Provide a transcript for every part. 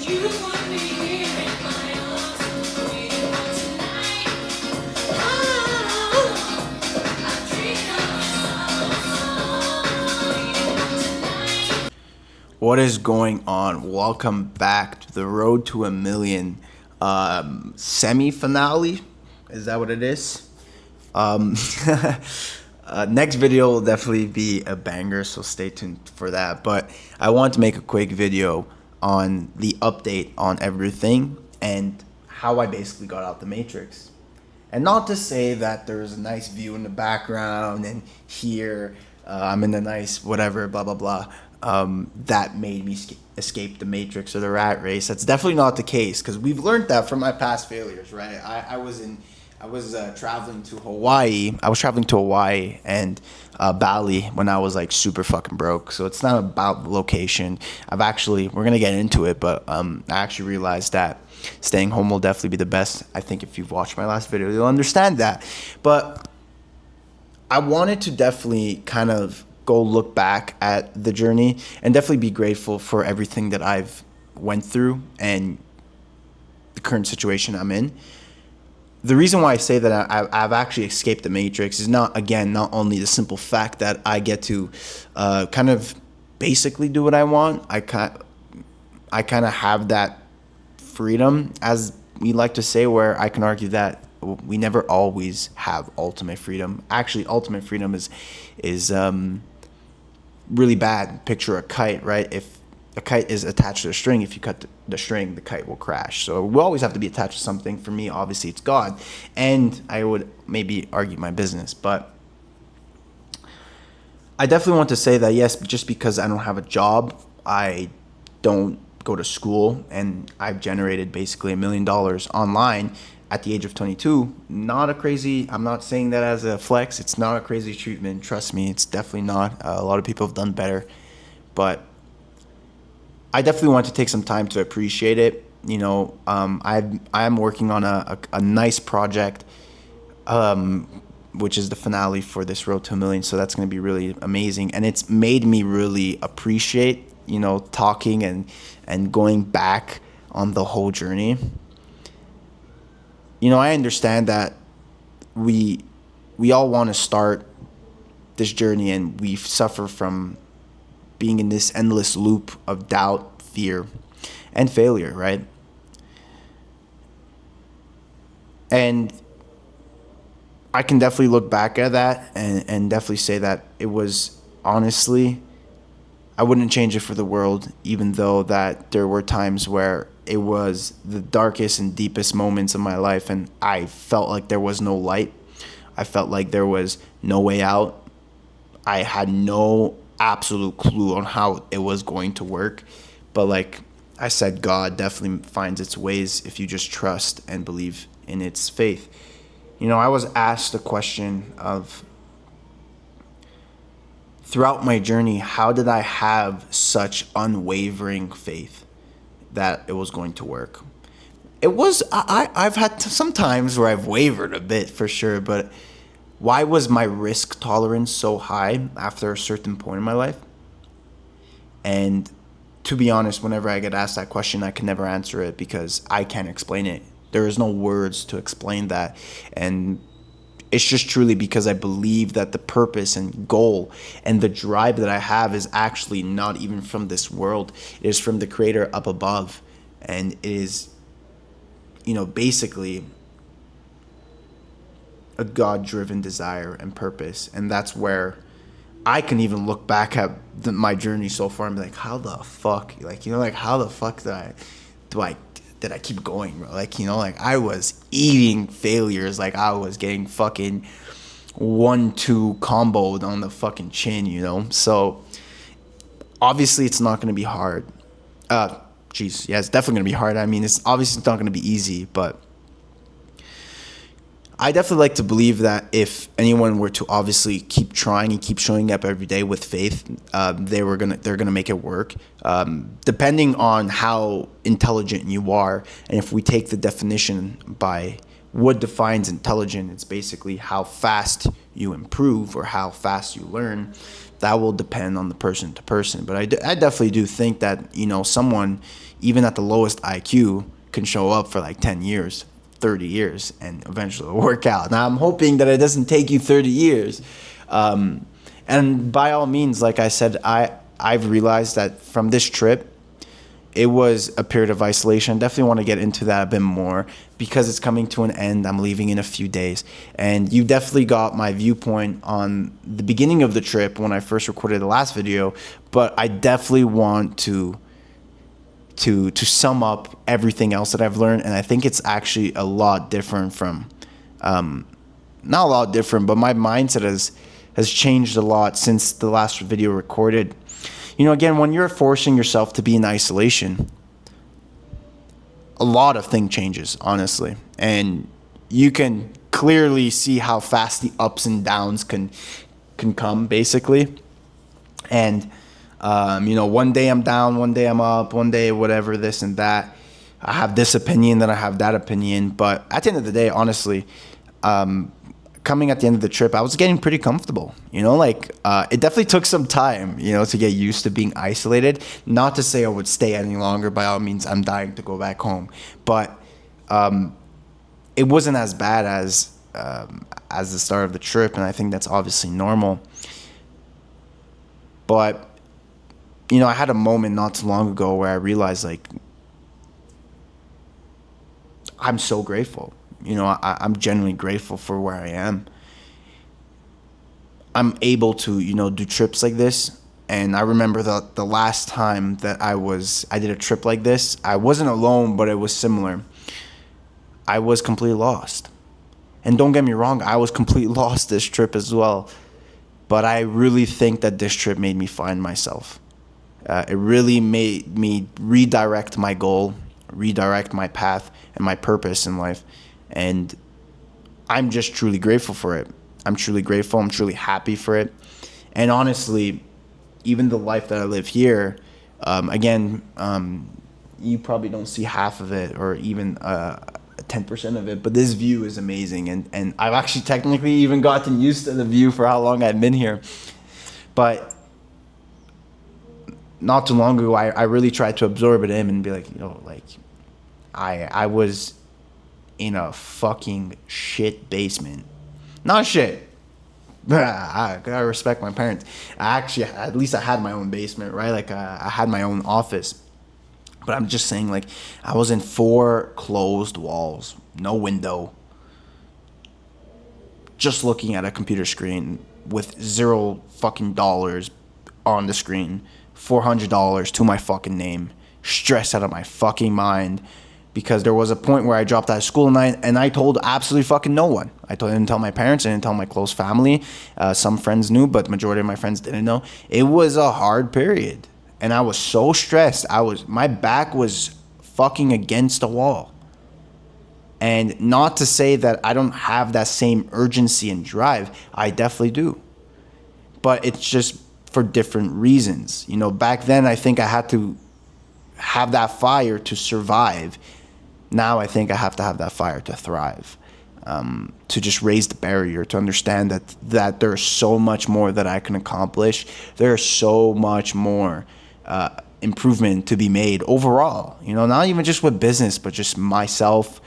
What is going on? Welcome back to the Road to a Million semi-finale. Is that what it is? Next video will definitely be a banger, so stay tuned for that. But I want to make a quick video on the update on everything and how I basically got out the Matrix. And not to say that there's a nice view in the background and here I'm in a nice whatever, blah, blah, blah. That made me escape the Matrix or the rat race. That's definitely not the case, because we've learned that from my past failures, right? I was traveling to Hawaii. I was traveling to Hawaii and Bali when I was like super fucking broke. So it's not about the location. We're gonna get into it, but I actually realized that staying home will definitely be the best. I think if you've watched my last video, you'll understand that. But I wanted to definitely kind of go look back at the journey and definitely be grateful for everything that I've went through and the current situation I'm in. The reason why I say that I've actually escaped the Matrix is not only the simple fact that I get to kind of basically do what I want. I kind of have that freedom, as we like to say, where I can argue that we never always have ultimate freedom. Actually, ultimate freedom is really bad. Picture a kite, right? If a kite is attached to a string, if you cut the string, the kite will crash. So we always have to be attached to something. For me, obviously, it's God. And I would maybe argue my business. But I definitely want to say that, yes, just because I don't have a job, I don't go to school, and I've generated basically $1 million online at the age of 22. I'm not saying that as a flex. It's not a crazy treatment. Trust me, it's definitely not. A lot of people have done better. But I definitely want to take some time to appreciate it. You know, I'm working on a nice project, which is the finale for this Road to a Million. So that's going to be really amazing. And it's made me really appreciate, talking and going back on the whole journey. I understand that we all want to start this journey, and we suffer from being in this endless loop of doubt, fear, and failure, right? And I can definitely look back at that and definitely say that it was, honestly, I wouldn't change it for the world, even though that there were times where it was the darkest and deepest moments of my life, and I felt like there was no light. I felt like there was no way out. I had no absolute clue on how it was going to work. But like I said, God definitely finds its ways if you just trust and believe in its faith. I was asked the question of, throughout my journey, how did I have such unwavering faith that it was going to work? I've had some times where I've wavered a bit, for sure, but why was my risk tolerance so high after a certain point in my life? And to be honest, whenever I get asked that question, I can never answer it because I can't explain it. There is no words to explain that. And it's just truly because I believe that the purpose and goal and the drive that I have is actually not even from this world. It is from the Creator up above. And it is, basically a God-driven desire and purpose. And that's where I can even look back at my journey so far and be like, how the fuck? How the fuck did I keep going, bro? I was eating failures. I was getting fucking 1-2 comboed on the fucking chin, So obviously it's not going to be hard. It's definitely going to be hard. I mean, it's not going to be easy, but I definitely like to believe that if anyone were to obviously keep trying and keep showing up every day with faith, they're gonna make it work. Depending on how intelligent you are, and if we take the definition by what defines intelligent. It's basically how fast you improve or how fast you learn. That will depend on the person to person. But I definitely do think that, someone, even at the lowest IQ, can show up for like 10 years, 30 years, and eventually work out. Now, I'm hoping that it doesn't take you 30 years. And by all means, like I said, I've realized that from this trip, it was a period of isolation. Definitely want to get into that a bit more because it's coming to an end. I'm leaving in a few days. And you definitely got my viewpoint on the beginning of the trip when I first recorded the last video. But I definitely want to sum up everything else that I've learned. And I think it's actually a lot different from, not a lot different, but my mindset has changed a lot since the last video recorded. Again, when you're forcing yourself to be in isolation, a lot of things changes, honestly. And you can clearly see how fast the ups and downs can come, basically. And, one day I'm down, one day I'm up, one day whatever, this and that. I have this opinion, then I have that opinion. But at the end of the day, honestly, coming at the end of the trip, I was getting pretty comfortable. It definitely took some time, to get used to being isolated. Not to say I would stay any longer. By all means, I'm dying to go back home. But it wasn't as bad as the start of the trip, and I think that's obviously normal. But, I had a moment not too long ago where I realized, I'm so grateful. I'm genuinely grateful for where I am. I'm able to, do trips like this. And I remember the last time that I did a trip like this, I wasn't alone, but it was similar. I was completely lost. And don't get me wrong, I was completely lost this trip as well. But I really think that this trip made me find myself. It really made me redirect my goal, redirect my path and my purpose in life. And I'm just truly grateful for it. I'm truly grateful. I'm truly happy for it. And honestly, even the life that I live here, you probably don't see half of it or even 10% of it, but this view is amazing. And I've actually technically even gotten used to the view for how long I've been here. But not too long ago, I really tried to absorb it in and be like, I was in a fucking shit basement. Not shit. I gotta respect my parents. At least I had my own basement, right? I had my own office. But I'm just saying, I was in 4 closed walls, no window, just looking at a computer screen with $0 fucking dollars on the screen, $400 to my fucking name, stressed out of my fucking mind. Because there was a point where I dropped out of school and I told absolutely fucking no one. I didn't tell my parents, I didn't tell my close family. Some friends knew, but the majority of my friends didn't know. It was a hard period. And I was so stressed. My back was fucking against the wall. And not to say that I don't have that same urgency and drive. I definitely do. But it's just for different reasons. Back then I think I had to have that fire to survive. Now I think I have to have that fire to thrive, to just raise the barrier, to understand that there's so much more that I can accomplish. There's so much more improvement to be made overall, not even just with business, but just myself,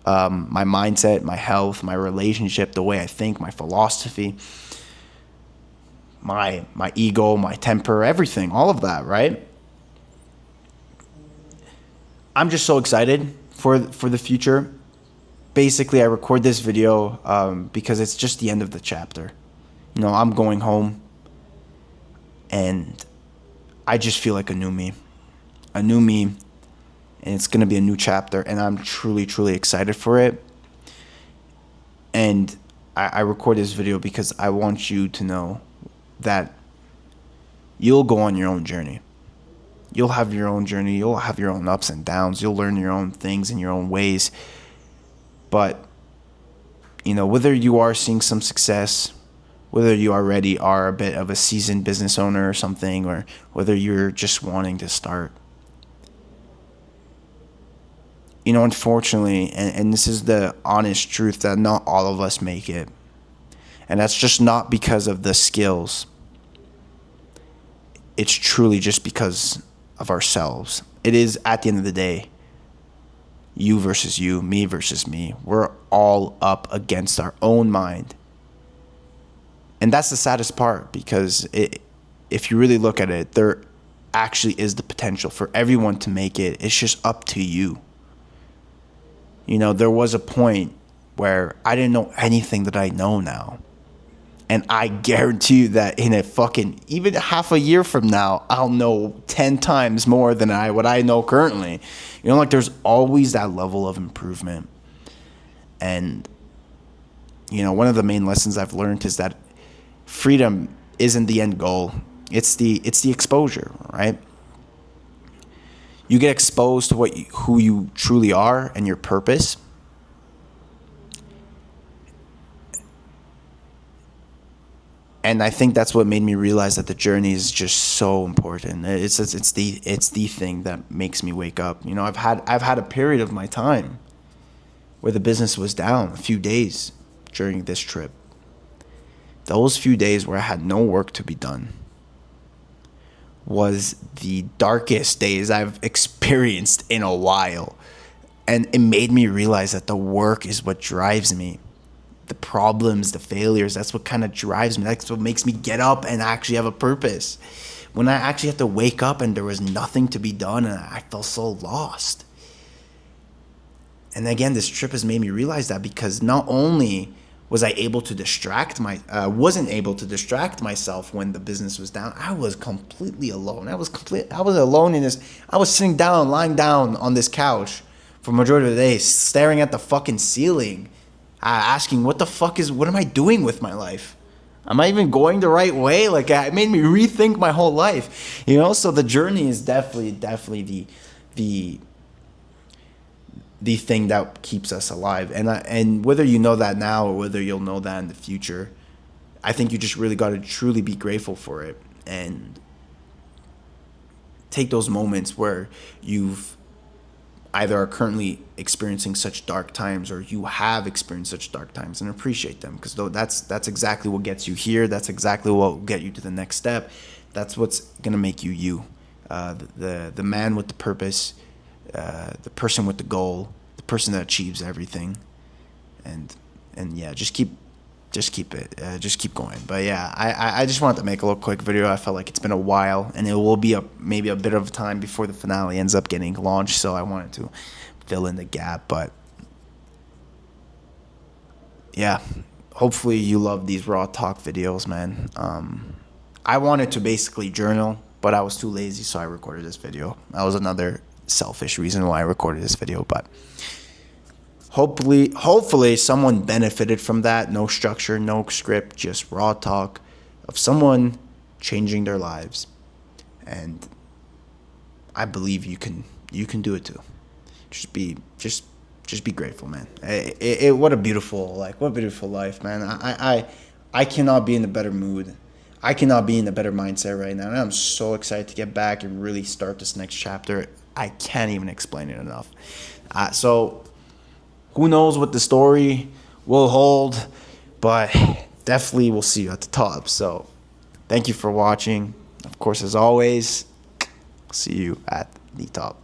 my mindset, my health, my relationship, the way I think, my philosophy, my ego, my temper, everything, all of that, right? I'm just so excited for the future. Basically, I record this video because it's just the end of the chapter. I'm going home, and I just feel like a new me, and it's going to be a new chapter, and I'm truly, truly excited for it. And I record this video because I want you to know that you'll go on your own journey. You'll have your own journey. You'll have your own ups and downs. You'll learn your own things in your own ways. But, whether you are seeing some success, whether you already are a bit of a seasoned business owner or something, or whether you're just wanting to start, unfortunately, and this is the honest truth, that not all of us make it. And that's just not because of the skills. It's truly just because of ourselves. It is, at the end of the day, you versus you, me versus me. We're all up against our own mind. And that's the saddest part, because if you really look at it, there actually is the potential for everyone to make it. It's just up to you. There was a point where I didn't know anything that I know now. And I guarantee you that in even half a year from now, I'll know 10 times more than what I know currently. There's always that level of improvement. And, one of the main lessons I've learned is that freedom isn't the end goal. It's the exposure, right? You get exposed to who you truly are and your purpose. And I think that's what made me realize that the journey is just so important. It's the thing that makes me wake up. I've had a period of my time where the business was down a few days during this trip. Those few days where I had no work to be done was the darkest days I've experienced in a while. And it made me realize that the work is what drives me. The problems, the failures, that's what kind of drives me. That's what makes me get up and actually have a purpose. When I actually had to wake up and there was nothing to be done, and I felt so lost. And again, this trip has made me realize that, because not only was I able to wasn't able to distract myself when the business was down, I was completely alone. I was alone I was lying down on this couch for the majority of the day, staring at the fucking ceiling, asking, what am I doing with my life? Am I even going the right way? It made me rethink my whole life, So the journey is definitely the thing that keeps us alive. And whether you know that now or whether you'll know that in the future, I think you just really got to truly be grateful for it and take those moments where you've either are currently experiencing such dark times or you have experienced such dark times, and appreciate them, because that's exactly what gets you here. That's exactly what will get you to the next step. That's what's gonna make you you, the man with the purpose, the person with the goal, the person that achieves everything, and yeah, just keep going. But yeah, I just wanted to make a little quick video. I felt like it's been a while, and it will be maybe a bit of time before the finale ends up getting launched, so I wanted to fill in the gap. But yeah, hopefully you love these raw talk videos, man. I wanted to basically journal, but I was too lazy, so I recorded this video. That was another selfish reason why I recorded this video. But hopefully someone benefited from that. No structure, no script, just raw talk of someone changing their lives. And I believe you can do it too. Just be grateful, man. What a beautiful life, man. I cannot be in a better mood. I cannot be in a better mindset right now. And I'm so excited to get back and really start this next chapter. I can't even explain it enough. So who knows what the story will hold, but definitely we'll see you at the top. So thank you for watching. Of course, as always, I'll see you at the top.